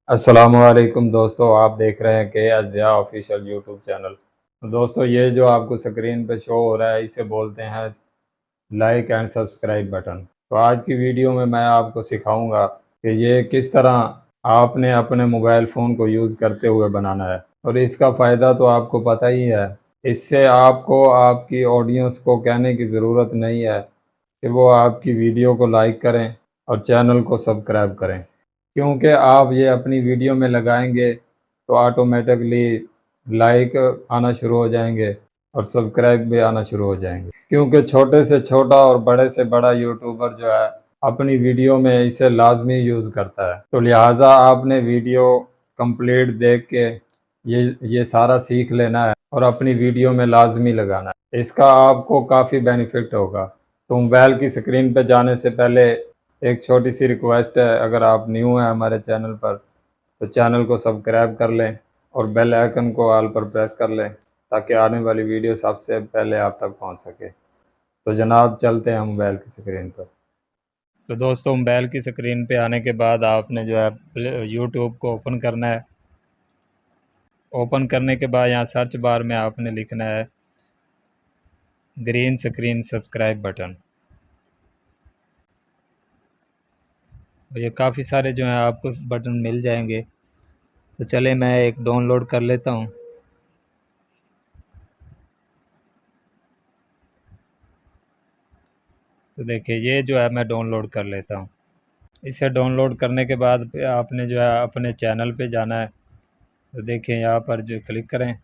अस्सलामुअलैकुम दोस्तों, आप देख रहे हैं के अज़िया ऑफिशियल यूट्यूब चैनल। तो दोस्तों, ये जो आपको स्क्रीन पे शो हो रहा है इसे बोलते हैं लाइक एंड सब्सक्राइब बटन। तो आज की वीडियो में मैं आपको सिखाऊंगा कि ये किस तरह आपने अपने मोबाइल फ़ोन को यूज़ करते हुए बनाना है। और इसका फ़ायदा तो आपको पता ही है। इससे आपको आपकी ऑडियंस को कहने की ज़रूरत नहीं है कि वो आपकी वीडियो को लाइक करें और चैनल को सब्सक्राइब करें, क्योंकि आप ये अपनी वीडियो में लगाएंगे तो ऑटोमेटिकली लाइक आना शुरू हो जाएंगे और सब्सक्राइब भी आना शुरू हो जाएंगे, क्योंकि छोटे से छोटा और बड़े से बड़ा यूट्यूबर जो है अपनी वीडियो में इसे लाजमी यूज़ करता है। तो लिहाजा आपने वीडियो कंप्लीट देख के ये सारा सीख लेना है और अपनी वीडियो में लाजमी लगाना है। इसका आपको काफ़ी बेनिफिट होगा। तो मोबाइल की स्क्रीन पर जाने से पहले एक छोटी सी रिक्वेस्ट है, अगर आप न्यू हैं हमारे चैनल पर तो चैनल को सब्सक्राइब कर लें और बेल आइकन को ऑल पर प्रेस कर लें ताकि आने वाली वीडियो सबसे पहले आप तक पहुंच सके। तो जनाब, चलते हैं मोबाइल की स्क्रीन पर। तो दोस्तों, मोबाइल की स्क्रीन पे आने के बाद आपने जो है यूट्यूब को ओपन करना है। ओपन करने के बाद यहाँ सर्च बार में आपने लिखना है ग्रीन स्क्रीन सब्सक्राइब बटन। ये काफ़ी सारे जो हैं आपको बटन मिल जाएंगे। तो चले मैं एक डाउनलोड कर लेता हूँ। तो देखिए, ये जो है मैं डाउनलोड कर लेता हूँ। इसे डाउनलोड करने के बाद फिर आपने जो है अपने चैनल पे जाना है। तो देखिए, यहाँ पर जो क्लिक करें,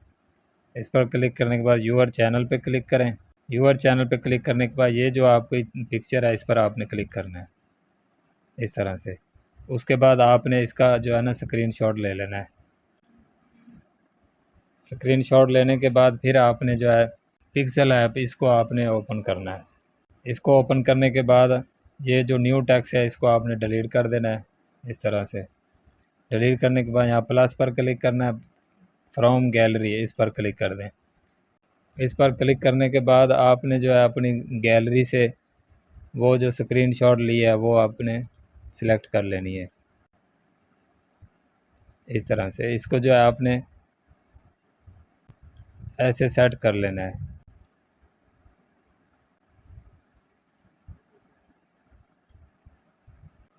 इस पर क्लिक करने के बाद यूअर चैनल पे क्लिक करें। यूअर चैनल पे क्लिक करने के बाद ये जो आपकी पिक्चर है इस पर आपने क्लिक करना है इस तरह से। उसके बाद आपने इसका जो है ना स्क्रीनशॉट ले लेना है। स्क्रीनशॉट लेने के बाद फिर आपने जो है पिक्सल ऐप इसको आपने ओपन करना है। इसको ओपन करने के बाद ये जो न्यू टेक्स्ट है इसको आपने डिलीट कर देना है इस तरह से। डिलीट करने के बाद यहाँ प्लस पर क्लिक करना है, फ्रॉम गैलरी इस पर क्लिक कर दें। इस पर क्लिक करने के बाद आपने जो है अपनी गैलरी से वो जो स्क्रीनशॉट ली है वो आपने सिलेक्ट कर लेनी है इस तरह से। इसको जो है आपने ऐसे सेट कर लेना है।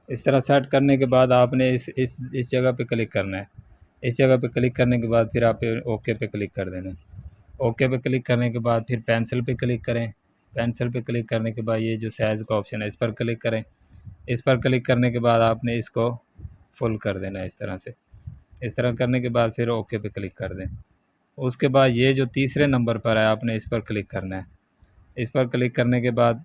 इस तरह सेट करने के बाद आपने इस जगह पे क्लिक करना है। इस जगह पे क्लिक करने के बाद फिर आप ओके पे क्लिक कर देना है। ओके पे क्लिक करने के बाद फिर पेंसिल पे क्लिक करें। पेंसिल पे क्लिक करने के बाद ये जो साइज़ का ऑप्शन है इस पर क्लिक करें। इस पर क्लिक करने के बाद आपने इसको फुल कर देना है इस तरह से। इस तरह करने के बाद फिर ओके पे क्लिक कर दें। उसके बाद ये जो तीसरे नंबर पर है आपने इस पर क्लिक करना है। इस पर क्लिक करने के बाद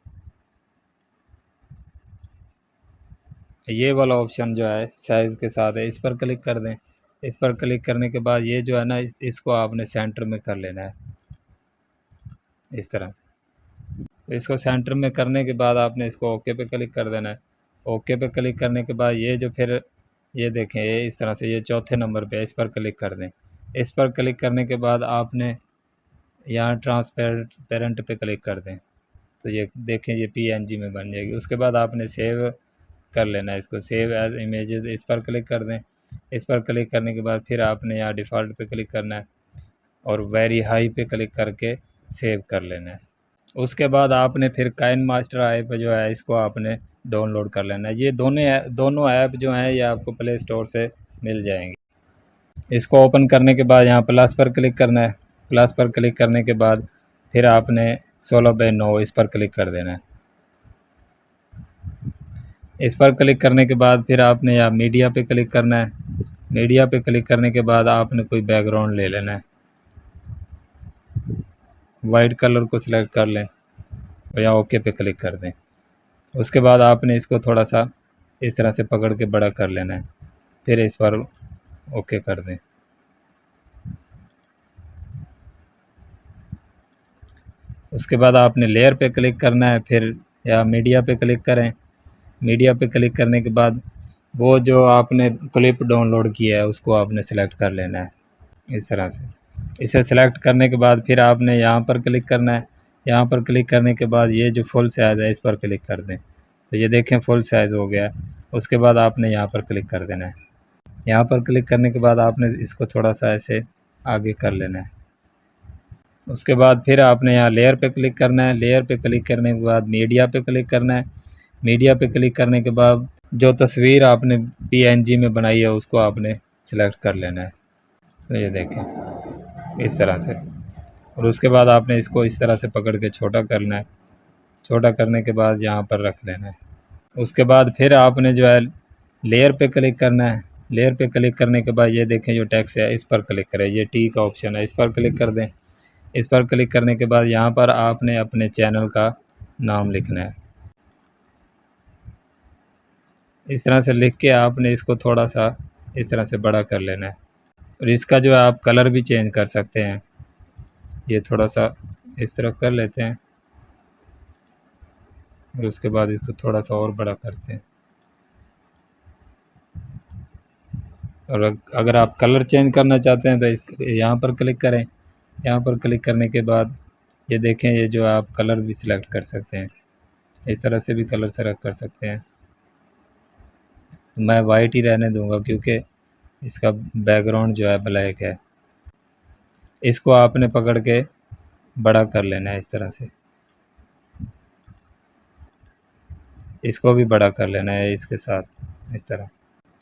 ये वाला ऑप्शन जो है साइज़ के साथ है इस पर क्लिक कर दें। इस पर क्लिक करने के बाद ये जो है ना इसको आपने सेंटर में कर लेना है इस तरह से। तो इसको सेंटर में करने के बाद आपने इसको ओके पे क्लिक कर देना है। ओके पे क्लिक करने के बाद ये जो फिर ये देखें ये इस तरह से ये चौथे नंबर पे इस पर क्लिक कर दें। इस पर क्लिक करने के बाद आपने यहाँ ट्रांसपेरेंट पे क्लिक कर दें। तो ये देखें ये पीएनजी में बन जाएगी। उसके बाद आपने सेव कर लेना है इसको, सेव एज इमेजेस इस पर क्लिक कर दें। इस पर क्लिक करने के बाद फिर आपने यहाँ डिफ़ॉल्ट पे क्लिक करना है और वेरी हाई पे क्लिक करके सेव कर लेना है। उसके बाद आपने फिर काइन मास्टर ऐप जो है इसको आपने डाउनलोड कर लेना है। ये दोनों ऐप जो हैं ये आपको प्ले स्टोर से मिल जाएंगे। इसको ओपन करने के बाद यहाँ प्लस पर क्लिक करना है। प्लस पर क्लिक करने के बाद फिर आपने 16:9 इस पर क्लिक कर देना है। इस पर क्लिक करने के बाद फिर आपने यहाँ मीडिया पे क्लिक करना है। मीडिया पे क्लिक करने के बाद आपने कोई बैकग्राउंड ले लेना है। वाइट कलर को सिलेक्ट कर लें और यहाँ ओके पे क्लिक कर दें। उसके बाद आपने इसको थोड़ा सा इस तरह से पकड़ के बड़ा कर लेना है। फिर इस पर ओके कर दें। उसके बाद आपने लेयर पे क्लिक करना है, फिर या मीडिया पे क्लिक करें। मीडिया पे क्लिक करने के बाद वो जो आपने क्लिप डाउनलोड किया है उसको आपने सेलेक्ट कर लेना है इस तरह से। इसे सेलेक्ट करने के बाद फिर आपने यहाँ पर क्लिक करना है। यहाँ पर क्लिक करने के बाद ये जो फुल साइज़ है इस पर क्लिक कर दें। तो ये देखें फुल साइज़ हो गया है। उसके बाद आपने यहाँ पर क्लिक कर देना है। यहाँ पर क्लिक करने के बाद आपने इसको थोड़ा सा ऐसे आगे कर लेना है। उसके बाद फिर आपने यहाँ लेयर पे क्लिक करना है। लेयर पे क्लिक करने के बाद मीडिया पे क्लिक करना है। मीडिया पे क्लिक करने के बाद जो तस्वीर आपने PNG में बनाई है उसको आपने सेलेक्ट कर लेना है। तो ये देखें इस तरह से, और उसके बाद आपने इसको इस तरह से पकड़ के छोटा करना है। छोटा करने के बाद यहाँ पर रख लेना है। उसके बाद फिर आपने जो है लेयर पे क्लिक करना है। लेयर पे क्लिक करने के बाद ये देखें जो टेक्स्ट है इस पर क्लिक करें, ये टी का ऑप्शन है, इस पर क्लिक कर दें। इस पर क्लिक करने के बाद यहाँ पर आपने अपने चैनल का नाम लिखना है। इस तरह से लिख के आपने इसको थोड़ा सा इस तरह से बड़ा कर लेना है। और इसका जो है आप कलर भी चेंज कर सकते हैं। ये थोड़ा सा इस तरह कर लेते हैं और उसके बाद इसको थोड़ा सा और बड़ा करते हैं। और अगर आप कलर चेंज करना चाहते हैं तो इस यहाँ पर क्लिक करें। यहाँ पर क्लिक करने के बाद ये देखें, ये जो आप कलर भी सिलेक्ट कर सकते हैं। इस तरह से भी कलर सेलेक्ट कर सकते हैं। तो मैं वाइट ही रहने दूंगा क्योंकि इसका बैकग्राउंड जो है ब्लैक है। इसको आपने पकड़ के बड़ा कर लेना है इस तरह से। इसको भी बड़ा कर लेना है इसके साथ इस तरह।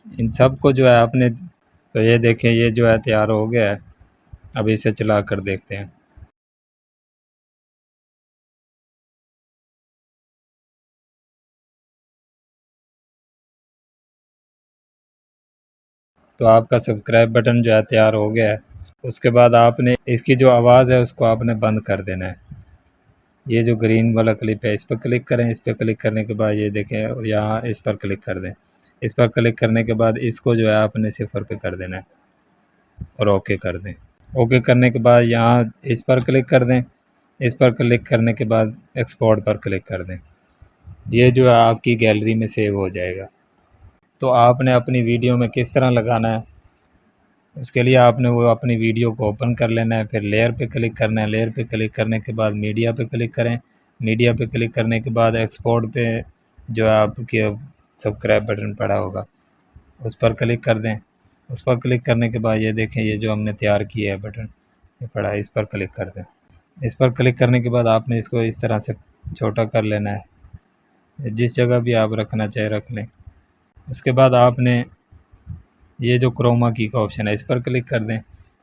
इन सब को जो है आपने, तो ये देखें ये जो है तैयार हो गया है। अब इसे चला कर देखते हैं। तो आपका सब्सक्राइब बटन जो है तैयार हो गया है। उसके बाद आपने इसकी जो आवाज़ है उसको आपने बंद कर देना है। ये जो ग्रीन वाला क्लिप है इस पर क्लिक करें। इस पर क्लिक करने के बाद ये देखें और यहाँ इस पर क्लिक कर दें। इस पर क्लिक करने के बाद इसको जो है आपने 0 पे कर देना है और ओके कर दें। ओके करने के बाद यहाँ इस पर क्लिक कर दें। इस पर क्लिक करने के बाद एक्सपोर्ट पर क्लिक कर दें। ये जो है आपकी गैलरी में सेव हो जाएगा। तो आपने अपनी वीडियो में किस तरह लगाना है उसके लिए आपने वो अपनी वीडियो को ओपन कर लेना है। फिर लेयर पे क्लिक करना है। लेयर पे क्लिक करने के बाद मीडिया पे क्लिक करें। मीडिया पे क्लिक करने के बाद एक्सपोर्ट पे जो है आपके सब्सक्राइब बटन पड़ा होगा उस पर क्लिक कर दें। उस पर क्लिक करने के बाद ये देखें ये जो हमने तैयार किया है बटन ये पड़ा है, इस पर क्लिक कर दें। इस पर क्लिक करने के बाद आपने इसको इस तरह से छोटा कर लेना है। जिस जगह भी आप रखना चाहे रख लें। उसके बाद आपने ये जो क्रोमा की का ऑप्शन है इस पर क्लिक कर दें।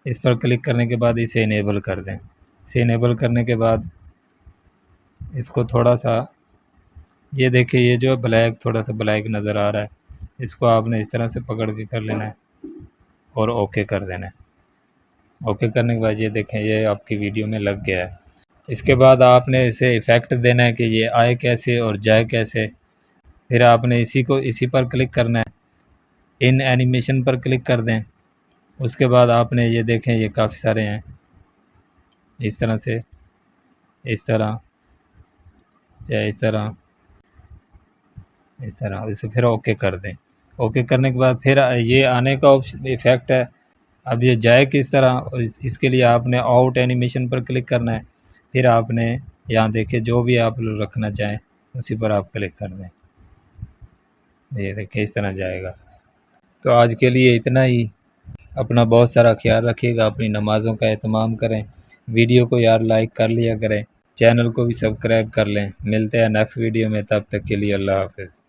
इस पर क्लिक करने के बाद इसे इनेबल कर दें। इसे इनेबल करने के बाद इसको थोड़ा सा, ये देखिए ये जो है ब्लैक, थोड़ा सा ब्लैक नज़र आ रहा है, इसको आपने इस तरह से पकड़ के कर लेना है और ओके कर देना है। ओके करने के बाद ये देखें ये आपकी वीडियो में लग गया है। इसके बाद आपने इसे इफ़ेक्ट देना है कि ये आए कैसे और जाए कैसे। फिर आपने इसी पर क्लिक करना है। इन एनिमेशन पर क्लिक कर दें। उसके बाद आपने ये देखें ये काफ़ी सारे हैं इस तरह से, इस तरह चाहे इस तरह इसे फिर ओके कर दें। ओके करने के बाद फिर ये आने का ऑप्शन इफ़ेक्ट है। अब ये जाए किस तरह, और इसके लिए आपने आउट एनिमेशन पर क्लिक करना है। फिर आपने यहाँ देखें जो भी आप लोग रखना चाहें उसी पर आप क्लिक कर दें। ये देखें इस तरह जाएगा। तो आज के लिए इतना ही। अपना बहुत सारा ख्याल रखिएगा, अपनी नमाज़ों का एहतमाम करें। वीडियो को यार लाइक कर लिया करें, चैनल को भी सब्सक्राइब कर लें। मिलते हैं नेक्स्ट वीडियो में, तब तक के लिए अल्लाह हाफ़िज़।